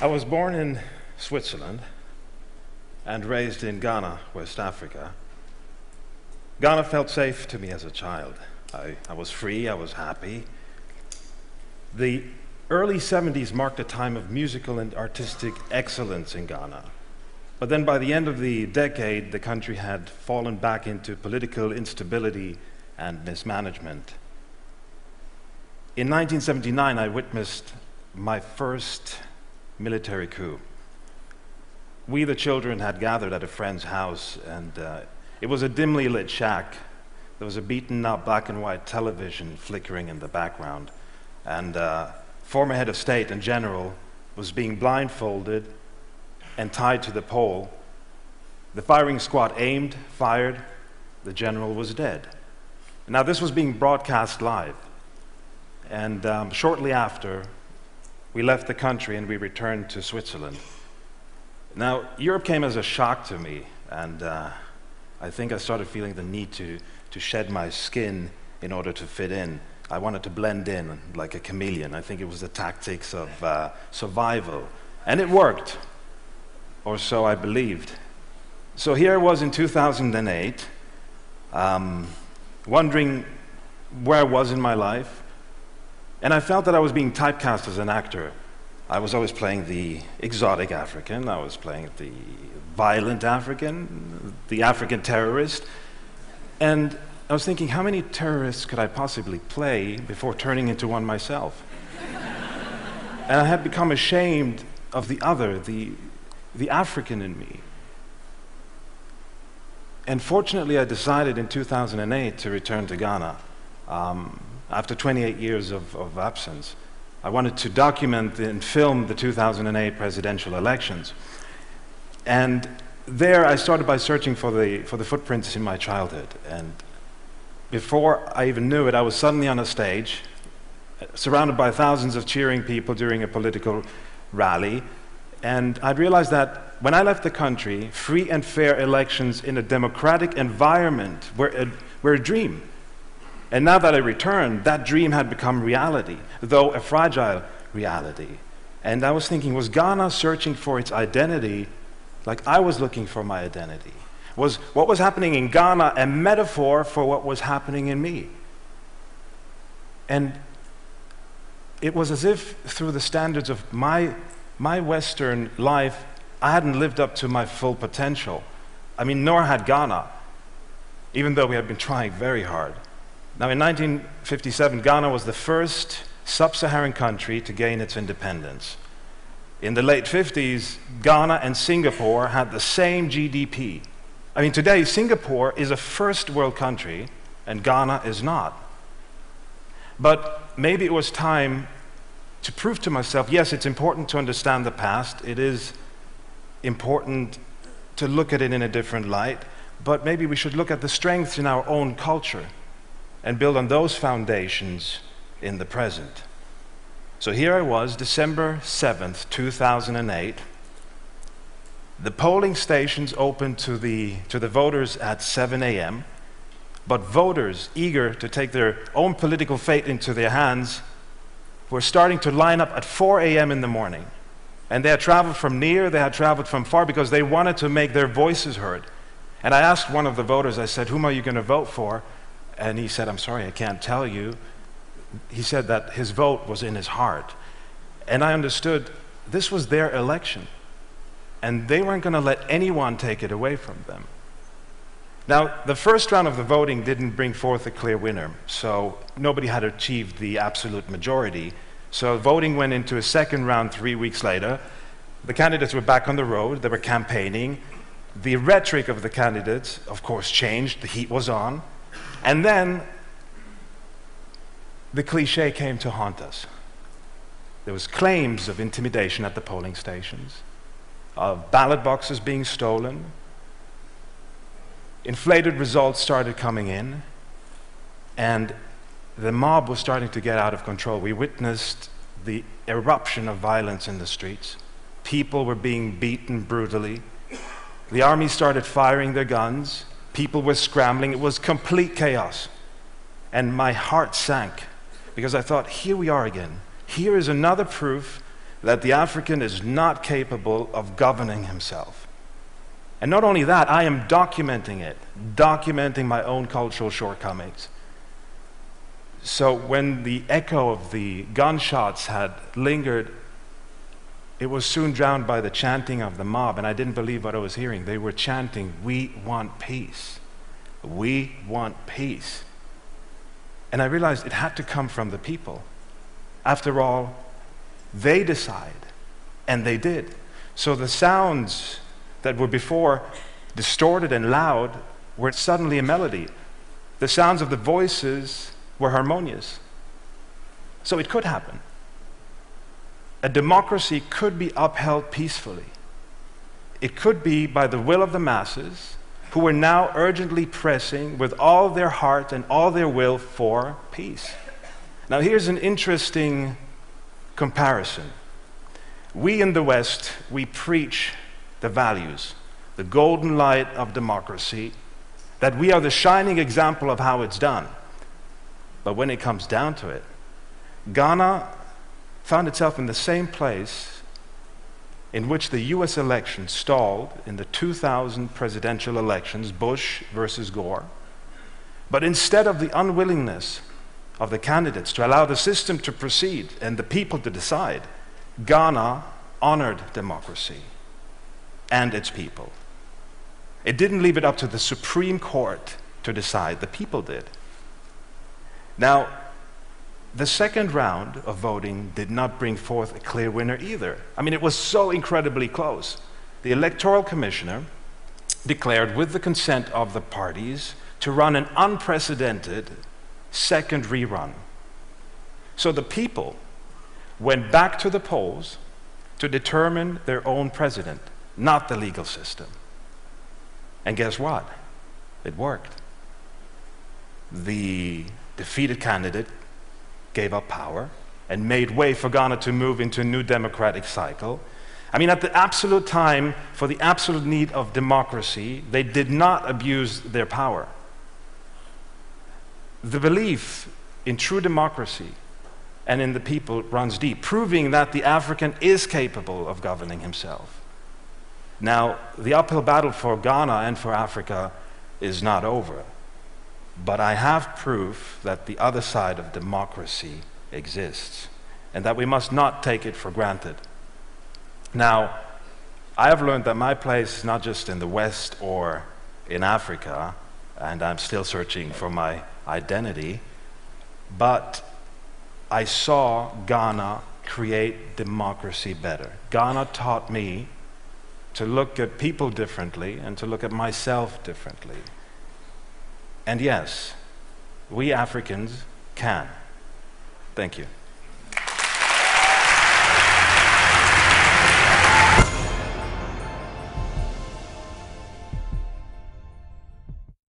I was born in Switzerland and raised in Ghana, West Africa. Ghana felt safe to me as a child. I was free, I was happy. The early 70s marked a time of musical and artistic excellence in Ghana. But then by the end of the decade, the country had fallen back into political instability and mismanagement. In 1979, I witnessed my first military coup. We, the children, had gathered at a friend's house, and it was a dimly lit shack. There was a beaten-up black and white television flickering in the background, and former head of state and general was being blindfolded and tied to the pole. The firing squad aimed, fired, the general was dead. Now this was being broadcast live, and shortly after, we left the country and we returned to Switzerland. Now, Europe came as a shock to me, and I think I started feeling the need to shed my skin in order to fit in. I wanted to blend in like a chameleon. I think it was the tactics of survival. And it worked, or so I believed. So here I was in 2008, wondering where I was in my life. And I felt that I was being typecast as an actor. I was always playing the exotic African, I was playing the violent African, the African terrorist. And I was thinking, how many terrorists could I possibly play before turning into one myself? And I had become ashamed of the other, the African in me. And fortunately, I decided in 2008 to return to Ghana. After 28 years of absence. I wanted to document and film the 2008 presidential elections. And there I started by searching for the footprints in my childhood. And before I even knew it, I was suddenly on a stage, surrounded by thousands of cheering people during a political rally. And I realized that when I left the country, free and fair elections in a democratic environment were a dream. And now that I returned, that dream had become reality, though a fragile reality. And I was thinking, was Ghana searching for its identity like I was looking for my identity? Was what was happening in Ghana a metaphor for what was happening in me? And it was as if through the standards of my Western life, I hadn't lived up to my full potential. I mean, nor had Ghana, even though we had been trying very hard. Now, in 1957, Ghana was the first sub-Saharan country to gain its independence. In the late 50s, Ghana and Singapore had the same GDP. I mean, today, Singapore is a first world country, and Ghana is not. But maybe it was time to prove to myself, yes, it's important to understand the past. It is important to look at it in a different light, but maybe we should look at the strengths in our own culture and build on those foundations in the present. So here I was, December 7th, 2008. The polling stations opened to the voters at 7 a.m., but voters eager to take their own political fate into their hands were starting to line up at 4 a.m. in the morning. And they had traveled from near, they had traveled from far, because they wanted to make their voices heard. And I asked one of the voters, I said, whom are you going to vote for? And he said, I'm sorry, I can't tell you. He said that his vote was in his heart. And I understood this was their election. And they weren't going to let anyone take it away from them. Now, the first round of the voting didn't bring forth a clear winner. So nobody had achieved the absolute majority. So voting went into a second round 3 weeks later. The candidates were back on the road. They were campaigning. The rhetoric of the candidates, of course, changed. The heat was on. And then the cliche came to haunt us. There was claims of intimidation at the polling stations, of ballot boxes being stolen. Inflated results started coming in, and the mob was starting to get out of control. We witnessed the eruption of violence in the streets. People were being beaten brutally. The army started firing their guns. People were scrambling. It was complete chaos. And my heart sank because I thought, here we are again. Here is another proof that the African is not capable of governing himself. And not only that, I am documenting it, documenting my own cultural shortcomings. So when the echo of the gunshots had lingered, it was soon drowned by the chanting of the mob, and I didn't believe what I was hearing. They were chanting, "We want peace. We want peace." And I realized it had to come from the people. After all, they decide, and they did. So the sounds that were before distorted and loud were suddenly a melody. The sounds of the voices were harmonious. So it could happen. A democracy could be upheld peacefully. It could be by the will of the masses, who are now urgently pressing with all their heart and all their will for peace. Now here's an interesting comparison. We in the West, we preach the values, the golden light of democracy, that we are the shining example of how it's done. But when it comes down to it, Ghana found itself in the same place in which the US election stalled in the 2000 presidential elections, Bush versus Gore. But instead of the unwillingness of the candidates to allow the system to proceed and the people to decide, Ghana honored democracy and its people. It didn't leave it up to the Supreme Court to decide, the people did. Now, the second round of voting did not bring forth a clear winner either. I mean, it was so incredibly close. The Electoral Commissioner declared, with the consent of the parties, to run an unprecedented second rerun. So the people went back to the polls to determine their own president, not the legal system. And guess what? It worked. The defeated candidate gave up power and made way for Ghana to move into a new democratic cycle. I mean, at the absolute time, for the absolute need of democracy, they did not abuse their power. The belief in true democracy and in the people runs deep, proving that the African is capable of governing himself. Now, the uphill battle for Ghana and for Africa is not over, but I have proof that the other side of democracy exists and that we must not take it for granted. Now, I have learned that my place is not just in the West or in Africa, and I'm still searching for my identity, but I saw Ghana create democracy better. Ghana taught me to look at people differently and to look at myself differently. And yes, we Africans can. Thank you.